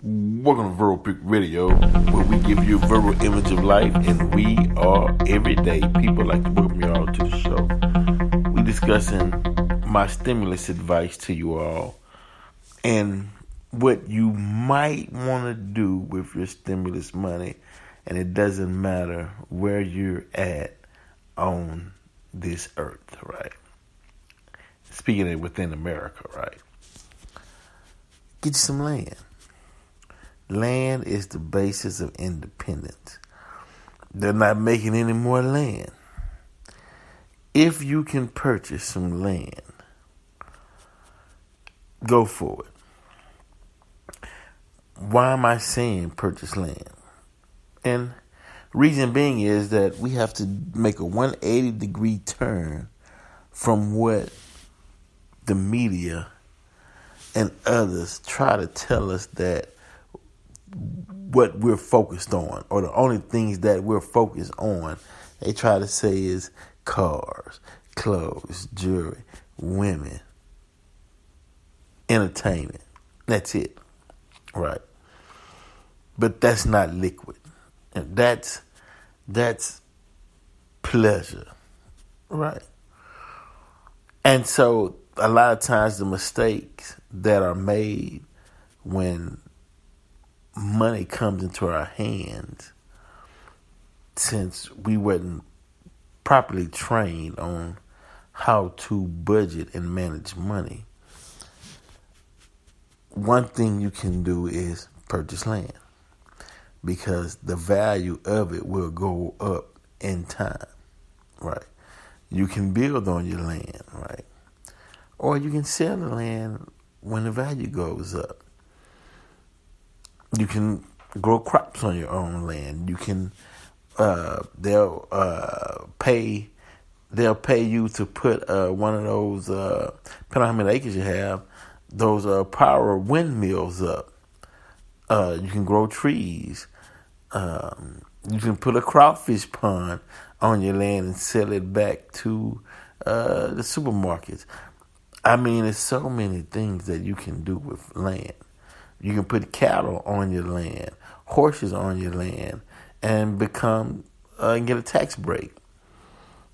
Welcome to Verbal Pick Radio, where we give you a verbal image of life, and we are everyday people. Like to welcome you all to the show. We discussing my stimulus advice to you all, and what you might want to do with your stimulus money, and it doesn't matter where you're at on this earth, right? Speaking of within America, right? Get you some land. Land is the basis of independence. They're not making any more land. If you can purchase some land, go for it. Why am I saying purchase land? And reason being is that we have to make a 180-degree turn from what the media and others try to tell us that what we're focused on, or the only things that we're focused on, they try to say is cars, clothes, jewelry, women, entertainment. That's it, right? But that's not liquid. And that's pleasure, right? And so a lot of times the mistakes that are made when money comes into our hands, since we weren't properly trained on how to budget and manage money, one thing you can do is purchase land, because the value of it will go up in time, right? You can build on your land, right? Or you can sell the land when the value goes up. You can grow crops on your own land. You can, they'll pay you to put one of those, depending on how many acres you have, those power windmills up. You can grow trees. You can put a crawfish pond on your land and sell it back to the supermarkets. I mean, there's so many things that you can do with land. You can put cattle on your land, horses on your land, and and get a tax break.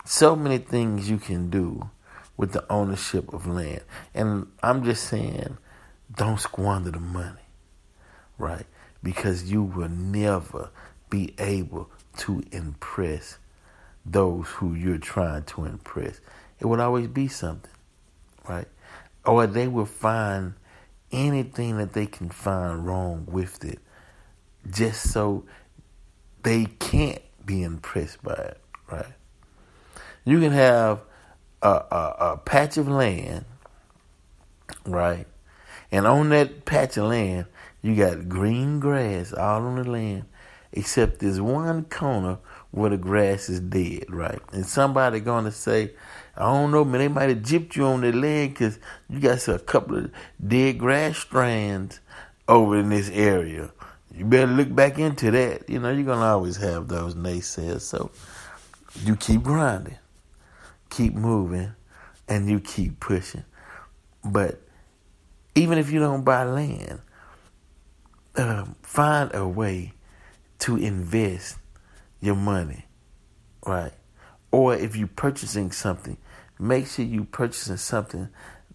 So many things you can do with the ownership of land. And I'm just saying, don't squander the money, right? Because you will never be able to impress those who you're trying to impress. It would always be something, right? Or they will find anything that they can find wrong with it, just so they can't be impressed by it, right? You can have a patch of land, right? And on that patch of land, you got green grass all on the land, except there's one corner where the grass is dead, right? And somebody going to say, I don't know, man, they might have gypped you on the leg because you got a couple of dead grass strands over in this area. You better look back into that. You know, you're going to always have those naysayers. So you keep grinding, keep moving, and you keep pushing. But even if you don't buy land, find a way to invest your money, right? Or if you're purchasing something, make sure you're purchasing something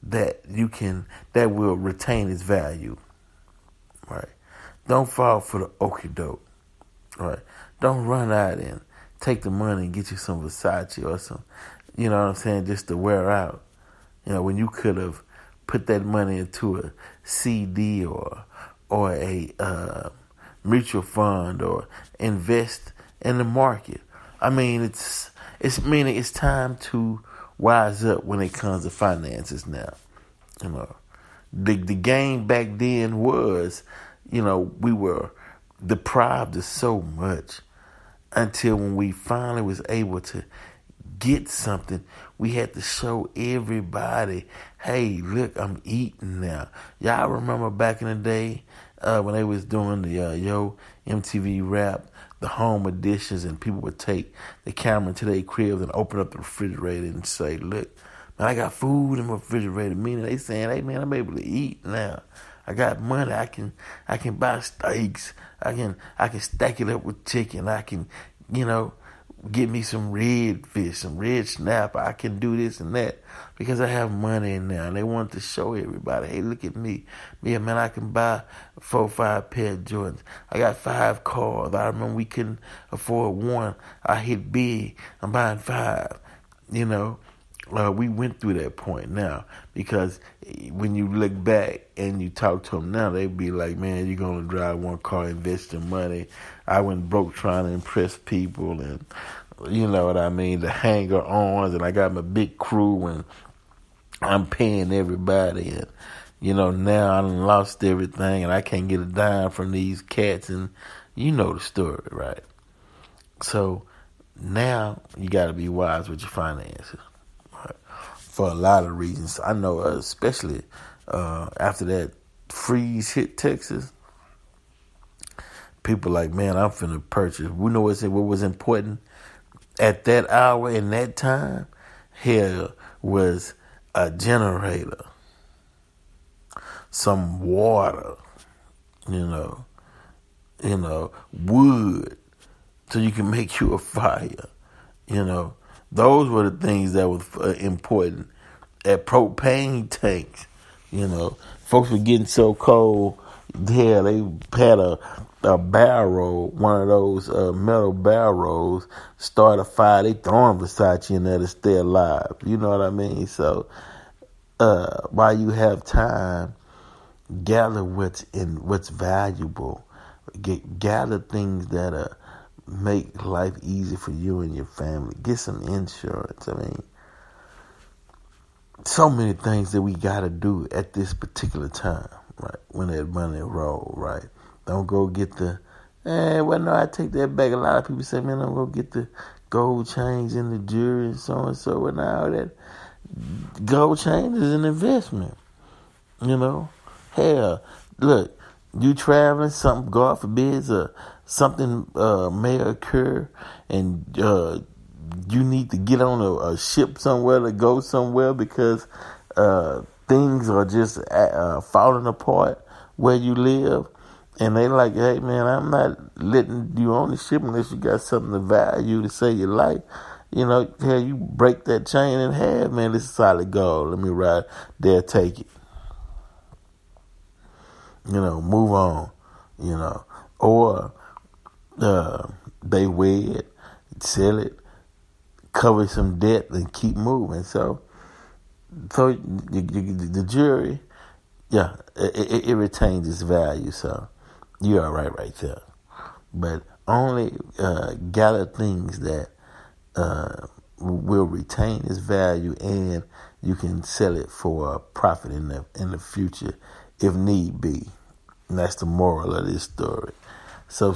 that will retain its value, right? Don't fall for the okie doke, right? Don't run out and take the money and get you some Versace or some, you know what I'm saying, just to wear out. You know, when you could have put that money into a CD or a mutual fund, or invest in the market. I mean, it's time to wise up when it comes to finances now. You know, the game back then was, you know, we were deprived of so much until when we finally was able to get something, we had to show everybody, hey, look, I'm eating now. Y'all remember back in the day when they was doing the Yo MTV Rap, the home editions, and people would take the camera to their cribs and open up the refrigerator and say, look, man, I got food in my refrigerator. Meaning they saying, hey, man, I'm able to eat now. I got money. I can buy steaks. I can stack it up with chicken. I can, you know, get me some red fish, some red snapper. I can do this and that because I have money in there. And they want to show everybody, hey, look at me. Yeah, man, I can buy 4 or 5 pair of Jordans. I got 5 cars. I remember we couldn't afford one. I hit big. I'm buying 5, you know. We went through that point now because when you look back and you talk to them now, they be like, man, you're going to drive one car, invest your money. I went broke trying to impress people and, you know what I mean, the hanger-ons, and I got my big crew and I'm paying everybody. And, you know, now I done lost everything and I can't get a dime from these cats, and you know the story, right? So now you got to be wise with your finances. For a lot of reasons. I know, especially after that freeze hit Texas, people like, man, I'm finna purchase. We know what was important at that hour and that time. Here was a generator, some water, you know, wood, so you can make you a fire, you know. Those were the things that was important. At propane tanks, you know, folks were getting so cold. Yeah, they had a barrel, one of those metal barrels, start a fire. They throwing Versace in there to stay alive. You know what I mean? So while you have time, gather what's valuable. Gather things that make life easy for you and your family. Get some insurance. I mean, so many things that we got to do at this particular time, right? When that money roll, right? Don't go get I take that back. A lot of people say, man, don't go get the gold chains and the jewelry and so and so. And now that gold chain is an investment, you know? Hell, look, you traveling, something, God forbid, something may occur, and you need to get on a ship somewhere to go somewhere because things are just falling apart where you live. And they like, hey, man, I'm not letting you on the ship unless you got something of value to save your life. You know, hell, you break that chain in half, man, this is solid gold. Let me ride there, take it. You know, move on, you know. Or they weigh it, sell it, cover some debt, and keep moving. So the jury, yeah, it retains its value. So you're all right there. But only gather things that will retain its value, and you can sell it for a profit in the future if need be. And that's the moral of this story. So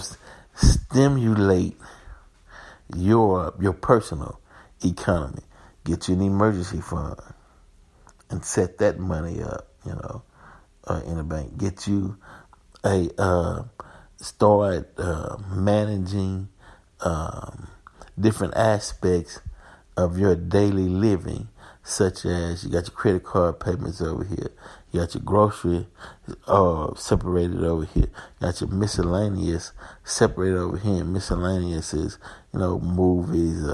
stimulate your personal economy. Get you an emergency fund and set that money up, you know, in a bank. Get you start managing different aspects of your daily living, such as you got your credit card payments over here, you got your grocery separated over here, you got your miscellaneous separated over here. And miscellaneous is, you know, movies.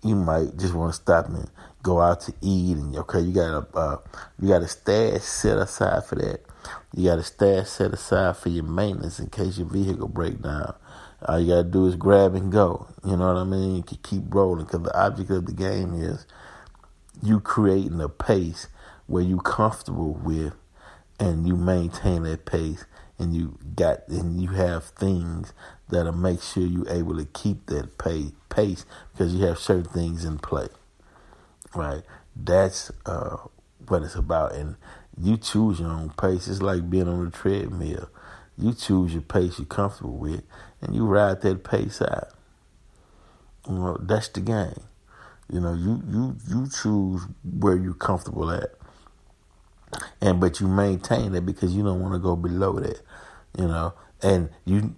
You might just want to stop and go out to eat, and okay, you got a stash set aside for that. You got a stash set aside for your maintenance in case your vehicle break down. All you got to do is grab and go. You know what I mean? You can keep rolling, because the object of the game is you creating a pace where you comfortable with, and you maintain that pace, and you have things that'll make sure you're able to keep that pace because you have certain things in play, right? That's what it's about, and you choose your own pace. It's like being on a treadmill. You choose your pace you're comfortable with, and you ride that pace out. You know, that's the game. You know, you choose where you're comfortable at, but you maintain that because you don't want to go below that. You know, and you're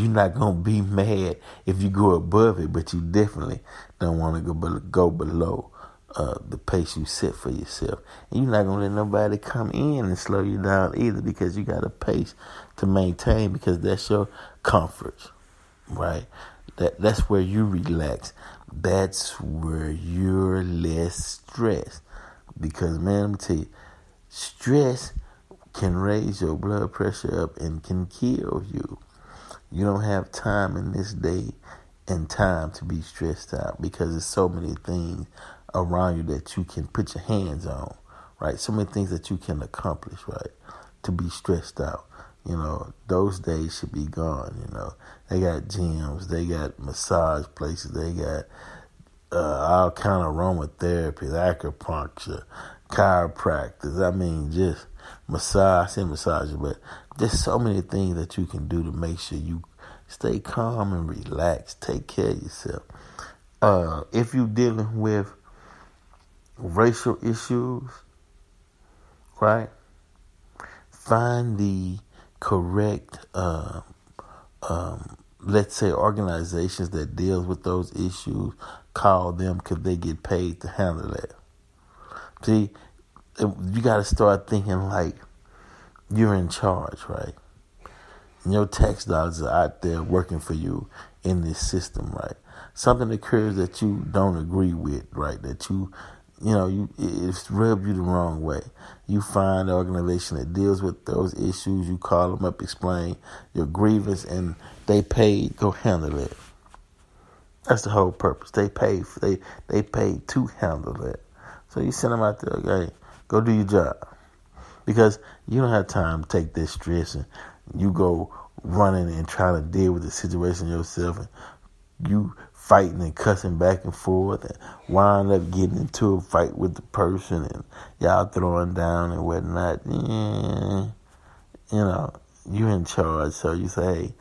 not gonna be mad if you go above it, but you definitely don't want to go below the pace you set for yourself. And you're not going to let nobody come in and slow you down either, because you got a pace to maintain, because that's your comfort, right? That's where you relax. That's where you're less stressed. Because, man, let me tell you, stress can raise your blood pressure up and can kill you. You don't have time in this day and time to be stressed out, because there's so many things around you that you can put your hands on, right? So many things that you can accomplish, right? To be stressed out. Those days should be gone, They got gyms, they got massage places, they got all kind of aromatherapy, acupuncture, chiropractors. I mean, just massage, I say massage, but there's so many things that you can do to make sure you stay calm and relax. Take care of yourself. If you're dealing with racial issues, right? Find the correct, let's say, organizations that deals with those issues. Call them, because they get paid to handle that. See, you got to start thinking like you're in charge, right? And your tax dollars are out there working for you in this system, right? Something occurs that you don't agree with, right? That it's rubbed you the wrong way. You find an organization that deals with those issues. You call them up, explain your grievance, and they pay. Go handle it. That's the whole purpose. They pay to handle it. So you send them out there, okay, go do your job, because you don't have time to take this stress and you go running and trying to deal with the situation yourself, and you fighting and cussing back and forth and wind up getting into a fight with the person and y'all throwing down and whatnot. You're in charge. So you say, hey,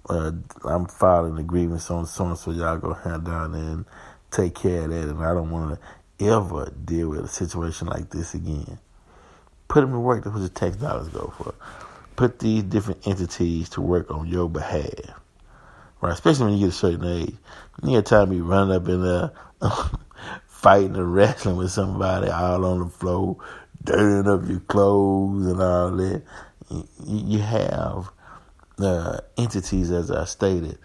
I'm filing a grievance on so-and-so. Y'all go hand down there and take care of that. And I don't want to ever deal with a situation like this again. Put them to work. That's what your tax dollars go for. Put these different entities to work on your behalf. Right, especially when you get a certain age. You got time to be running up in there, fighting or wrestling with somebody all on the floor, dirtying up your clothes and all that. You have entities, as I stated,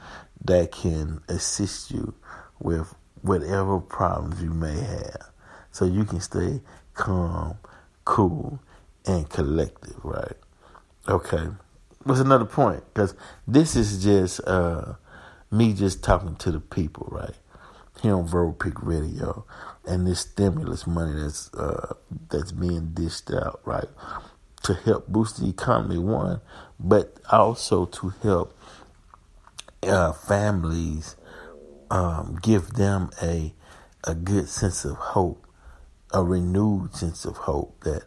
that can assist you with whatever problems you may have, so you can stay calm, cool, and collective. Right? Okay. What's another point? Because this is just me just talking to the people, right? Here on Verbal Pick Radio, and this stimulus money that's being dished out, right, to help boost the economy, one, but also to help families, give them a good sense of hope, a renewed sense of hope that,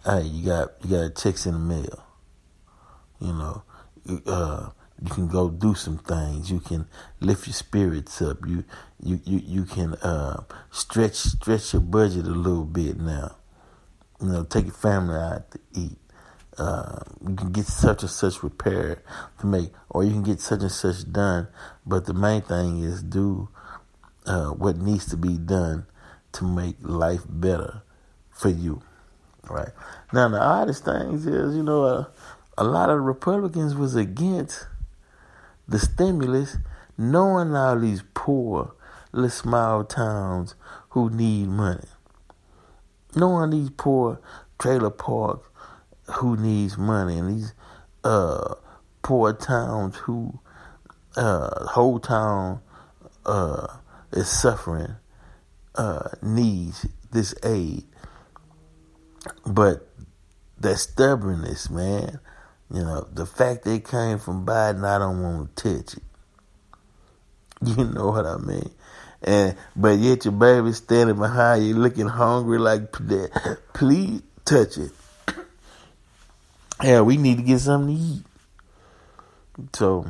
hey, you got checks in the mail. You can go do some things. You can lift your spirits up. You can stretch your budget a little bit now. Take your family out to eat. You can get such and such repaired to make, or you can get such and such done. But the main thing is do what needs to be done to make life better for you. Right? Now, the oddest thing is, a lot of Republicans was against the stimulus, knowing all these poor little small towns who need money. Knowing these poor trailer parks who needs money, and these poor towns who whole town is suffering, needs this aid. But that stubbornness, man, the fact they came from Biden, I don't want to touch it. You know what I mean? But yet your baby standing behind you looking hungry like, please touch it. Yeah, we need to get something to eat. So,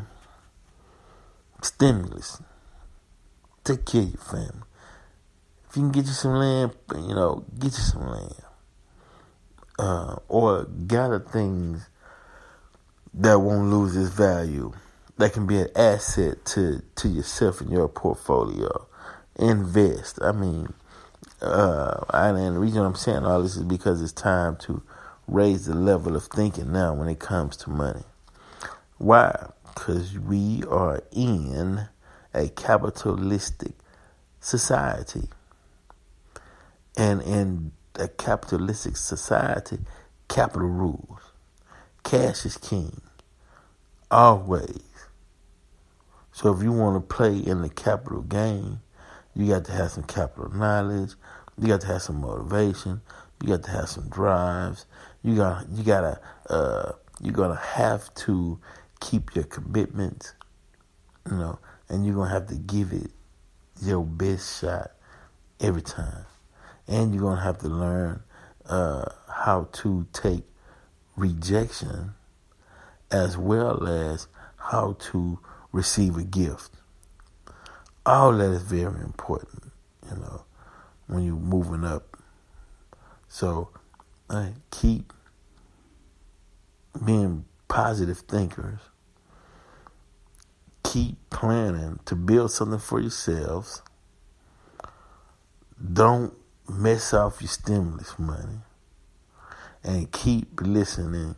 stimulus. Take care of your family. If you can get you some land, get you some land. Or gather things that won't lose its value, that can be an asset to yourself and your portfolio. Invest. I mean, And the reason I'm saying all this is because it's time to raise the level of thinking now when it comes to money. Why? Because we are in a capitalistic society. And in a capitalistic society, capital rules. Cash is king. Always. So if you want to play in the capital game, you got to have some capital knowledge. You got to have some motivation. You got to have some drives. You're gonna have to keep your commitments, and you're gonna have to give it your best shot every time. And you're gonna have to learn how to take rejection as well as how to receive a gift. All that is very important, when you're moving up. So keep being positive thinkers. Keep planning to build something for yourselves. Don't mess off your stimulus money. And keep listening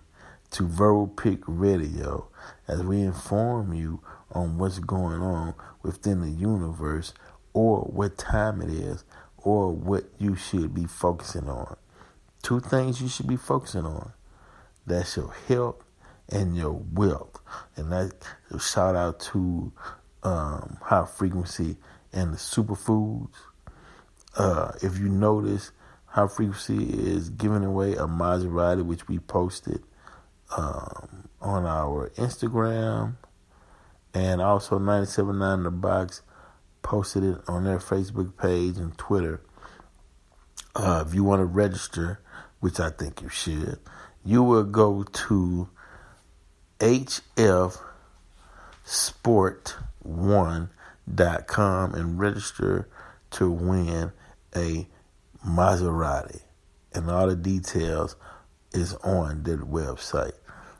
to Verbal Pick Radio as we inform you on what's going on within the universe, or what time it is, or what you should be focusing on. 2 things you should be focusing on. That's your health and your wealth. And that shout out to High Frequency and the superfoods. If you notice, High Frequency is giving away a Maserati, which we posted on our Instagram, and also 97.9 The Box posted it on their Facebook page and Twitter. If you want to register, which I think you should, you will go to hfsport1.com and register to win a Maserati. And all the details is on their website.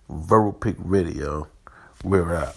Verbal Pick Radio, we're out.